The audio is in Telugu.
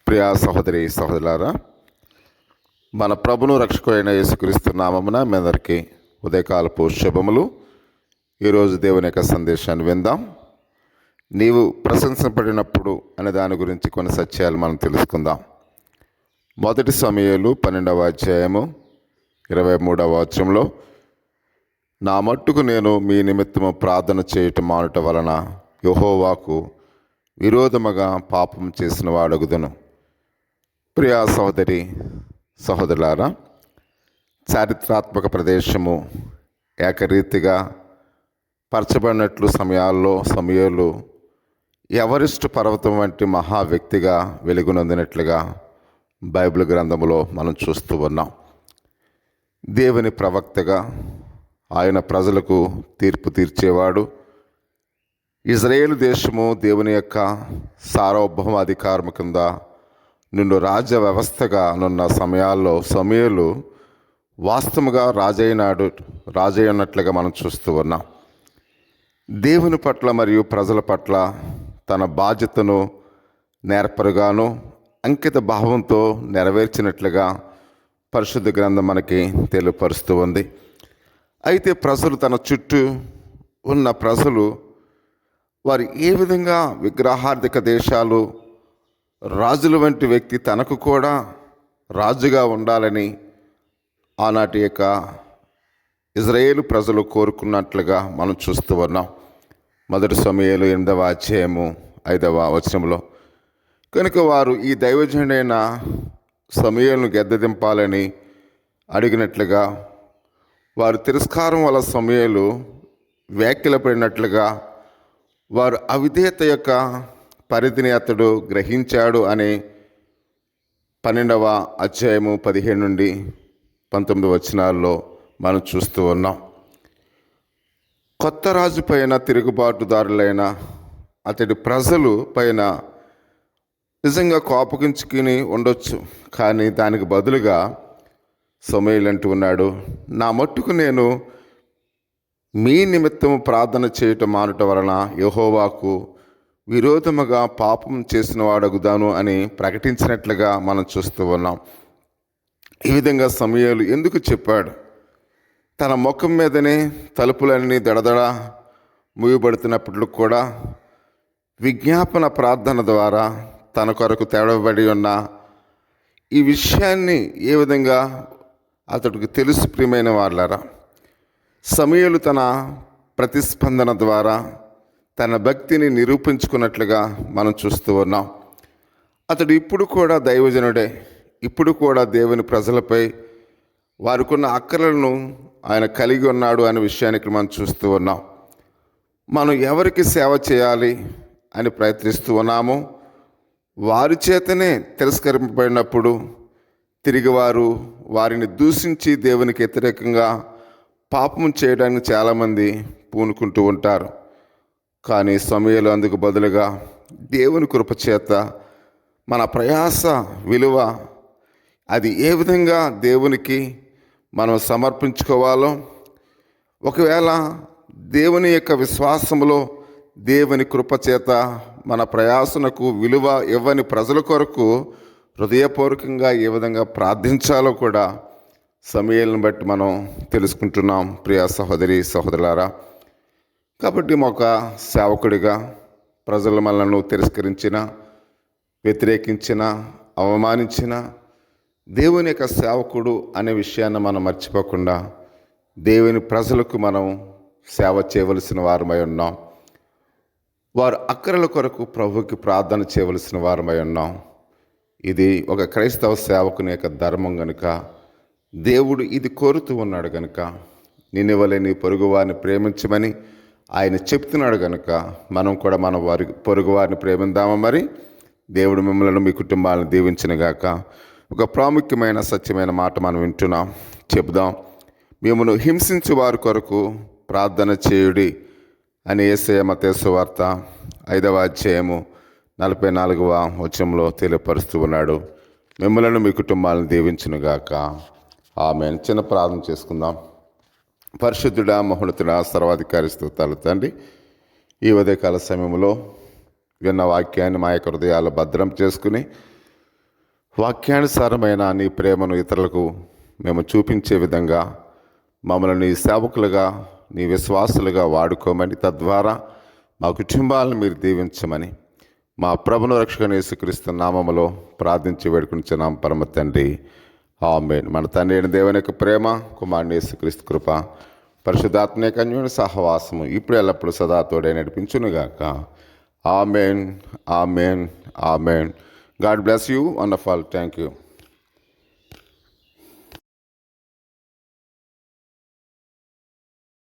ప్రియా సహోదరి సహోదరులారా, మన ప్రభును రక్షకుడైన యేసుక్రీస్తు నామమున మీ అందరికీ ఉదయకాలపు శుభములు. ఈరోజు దేవుని యొక్క సందేశాన్ని విందాం. నీవు ప్రశంసింపబడినప్పుడు అనే దాని గురించి కొన్ని సత్యాలు మనం తెలుసుకుందాం. 1 సమూయేలు 12వ అధ్యాయము 23వ వచనంలో, నా మట్టుకు నేను మీ నిమిత్తము ప్రార్థన చేయటం మానుట వలన యెహోవాకు విరోధముగా పాపం చేసిన వాడగుదును. ప్రియా సహోదరి సహోదరులారా, చారిత్రాత్మక ప్రదేశము ఏకరీతిగా పరచబడినట్లు సమూయేలు ఎవరెస్ట్ పర్వతం వంటి మహా వ్యక్తిగా వెలుగునొందినట్లుగా బైబిల్ గ్రంథములో మనం చూస్తూ ఉన్నాం. దేవుని ప్రవక్తగా ఆయన ప్రజలకు తీర్పు తీర్చేవాడు. ఇజ్రాయేలు దేశము దేవుని యొక్క సార్వభౌమ అధికారము కింద నిన్ను రాజ్య వ్యవస్థగా నున్న సమయాల్లో సమూయేలు వాస్తవముగా రాజయ్యున్నట్లుగా మనం చూస్తూ ఉన్నాం. దేవుని పట్ల మరియు ప్రజల పట్ల తన బాధ్యతను నేర్పరుగాను అంకిత భావంతో నెరవేర్చినట్లుగా పరిశుద్ధ గ్రంథం మనకి తెలియపరుస్తూ ఉంది. అయితే ప్రజలు, తన చుట్టూ ఉన్న ప్రజలు, వారు ఏ విధంగా విగ్రహార్థిక దేశాలు, రాజుల వంటి వ్యక్తి తనకు కూడా రాజుగా ఉండాలని ఆనాటి యొక్క ఇజ్రాయేలు ప్రజలు కోరుకున్నట్లుగా మనం చూస్తూ ఉన్నాం. 1 సమూయేలు 8వ అధ్యాయము 5వ వచనంలో, కనుక వారు ఈ దైవజనుడైన సమూయేలును గెద్దదింపాలని అడిగినట్లుగా, వారు తిరస్కారం వల్ల సమూయేలు వ్యాఖ్యలపడినట్లుగా, వారు అవిధేయత యొక్క పరిధిని అతడు గ్రహించాడు అని 12వ అధ్యాయము 15 నుండి 19 వచనాల్లో మనం చూస్తూ ఉన్నాం. కొత్త రాజు పైన తిరుగుబాటుదారులైన అతడి ప్రజలు పైన నిజంగా కోపగించుకుని ఉండొచ్చు. కానీ దానికి బదులుగా సమూయేలు అంటూ ఉన్నాడు, నా మట్టుకు నేను మీ నిమిత్తము ప్రార్థన చేయటం మానుట వలన యెహోవాకు విరోధముగా పాపం చేసిన వాడగుదాను అని ప్రకటించినట్లుగా మనం చూస్తూ ఉన్నాం. ఈ విధంగా సమూయేలు ఎందుకు చెప్పాడు? తన ముఖం మీదనే తలుపులన్నీ దడదడ మూయబడుతున్నప్పుడు కూడా విజ్ఞాపన ప్రార్థన ద్వారా తన కొరకు తెడవబడి ఉన్న ఈ విషయాన్ని ఏ విధంగా అతడికి తెలుసు. ప్రియమైన వాళ్ళారా, సమూయేలు తన ప్రతిస్పందన ద్వారా తన భక్తిని నిరూపించుకున్నట్లుగా మనం చూస్తూ ఉన్నాం. అతడు ఇప్పుడు కూడా దైవజనుడే. ఇప్పుడు కూడా దేవుని ప్రజలపై వారికున్న అక్కరలను ఆయన కలిగి ఉన్నాడు అనే విషయానికి మనం చూస్తూ ఉన్నాం. మనం ఎవరికి సేవ చేయాలి అని ప్రయత్నిస్తూ ఉన్నామో వారి చేతనే తిరస్కరింపబడినప్పుడు తిరిగి వారిని దూషించి దేవునికి వ్యతిరేకంగా పాపం చేయడానికి చాలామంది పూనుకుంటూ ఉంటారు. కానీ సమూయేలు అందుకు బదులుగా దేవుని కృప చేత మన ప్రయాస విలువ అది ఏ విధంగా దేవునికి మనం సమర్పించుకోవాలో, ఒకవేళ దేవుని యొక్క విశ్వాసములో దేవుని కృప చేత మన ప్రయాసనకు విలువ ఇవ్వని ప్రజల కొరకు హృదయపూర్వకంగా ఏ విధంగా ప్రార్థించాలో కూడా సమూయేలును బట్టి మనం తెలుసుకుంటున్నాం. ప్రియా సహోదరి సహోదరులారా, కాబట్టి ఒక సేవకుడిగా ప్రజలు మనల్ని తిరస్కరించిన, వ్యతిరేకించిన, అవమానించిన దేవుని యొక్క సేవకుడు అనే విషయాన్ని మనం మర్చిపోకుండా దేవుని ప్రజలకు మనం సేవ చేయవలసిన వారమై ఉన్నాం. వారు అక్కరల కొరకు ప్రభువుకి ప్రార్థన చేయవలసిన వారమై ఉన్నాం. ఇది ఒక క్రైస్తవ సేవకుని యొక్క ధర్మం కనుక, దేవుడు ఇది కోరుతూ ఉన్నాడు కనుక, నిన్నువలె నీ పొరుగువారిని ప్రేమించమని ఆయన చెప్తున్నాడు కనుక మనం కూడా మన పొరుగు వారిని ప్రేమిద్దామా? మరి దేవుడు మిమ్మల్ని, మీ కుటుంబాలను దీవించినగాక. ఒక ప్రాముఖ్యమైన సత్యమైన మాట మనం వింటున్నాం, చెప్దాం. మిమ్మల్ని హింసించు వారి కొరకు ప్రార్థన చేయుడి అని యేసయ్య మత్తయి సువార్త 5వ అధ్యాయము 44వ వచనంలో తెలియపరుస్తూ ఉన్నాడు. మిమ్మల్ని, మీ కుటుంబాలను దీవించునుగాక. ఆమేన్. చిన్న ప్రార్థన చేసుకుందాం. పరిశుద్ధుడా, మహోన్నతుడా, సర్వాధికారి స్తోత్రాలు తండ్రి, ఈ ఉదయకాల సమయంలో విన్న వాక్యాన్ని మా యొక్క హృదయాలు భద్రం చేసుకుని వాక్యానుసారమైన నీ ప్రేమను ఇతరులకు మేము చూపించే విధంగా మమ్మల్ని నీ సేవకులుగా, నీ విశ్వాసులుగా వాడుకోమని, తద్వారా మా కుటుంబాలను మీరు దీవించమని మా ప్రభును రక్షకుని యేసుక్రీస్తు నామములో ప్రార్థించి వేడుకుంటున్నాం పరమ తండ్రి, ఆమేన్. మన తండ్రి అయిన దేవుని యొక్క ప్రేమ, కుమారుని యేసుక్రీస్తు కృప, పరిశుద్ధాత్మ అన్యోన్య సహవాసము ఇప్పుడు ఎల్లప్పుడు సదా తోడై నడిపించునుగాక. ఆమేన్, ఆమేన్, ఆమేన్. God bless you. Wonderful. Thank you.